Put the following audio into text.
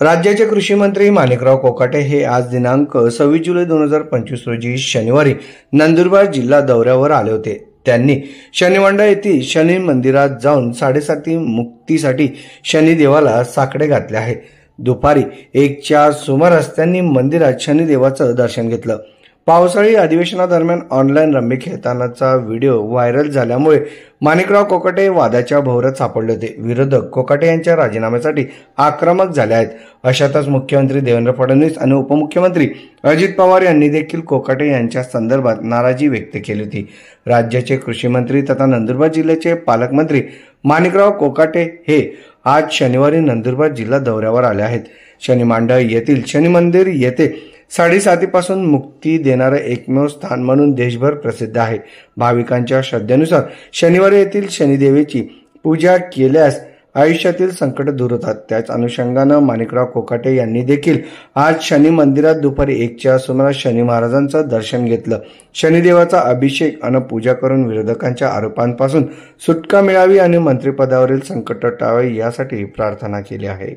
राज्याचे कृषी मंत्री माणिकराव कोकाटे हे आज दिनांक 26 जुलै 2025 रोजी शनिवारी नंदुरबार जिल्हा दौऱ्यावर आले होते। त्यांनी शनिवांडा येथील शनी मंदिरात जाऊन 7:30 मुक्तीसाठी शनिदेवाला साकडे घातले आहे। दुपारी 1च्या सुमारास त्यांनी मंदिरात शनिदेवाचं दर्शन घेतलं। पावसाळी अधिवेशनादरम्यान ऑनलाईन रम्मी खेळतानाचा व्हिडिओ व्हायरल झाल्यामुळे माणिकराव कोकाटे वादाच्या भोवऱ्यात सापडले होते। विरोधक कोकाटे यांच्या राजीनाम्यासाठी आक्रमक झाले आहेत। अशातच मुख्यमंत्री देवेंद्र फडणवीस आणि उपमुख्यमंत्री अजित पवार यांनी देखील कोकाटे यांच्या संदर्भात नाराजी व्यक्त केली होती। राज्याचे कृषी मंत्री तथा नंदुरबार जिल्ह्याचे पालकमंत्री माणिकराव कोकाटे हे आज शनिवारी नंदुरबार जिल्हा दौऱ्यावर आले आहेत। शनी मांडव येथील शनी मंदिर येथे 7:30 पासून मुक्ती देणारे एकमेव स्थान म्हणून देशभर प्रसिद्ध आहे। भाविकांच्या श्रद्धेनुसार शनिवारी येथील शनिदेवीची पूजा केल्यास आयुष्यातील संकट दूर होतात। त्याच अनुषंगाने माणिकराव कोकाटे यांनी देखील आज शनी मंदिरात दुपारी 1च्या सुमारास शनी महाराजांचं दर्शन घेतलं। शनिदेवाचा अभिषेक आणि पूजा करून विरोधकांच्या आरोपांपासून सुटका मिळावी आणि मंत्रिपदावरील संकट टाळावे यासाठी प्रार्थना केली आहे।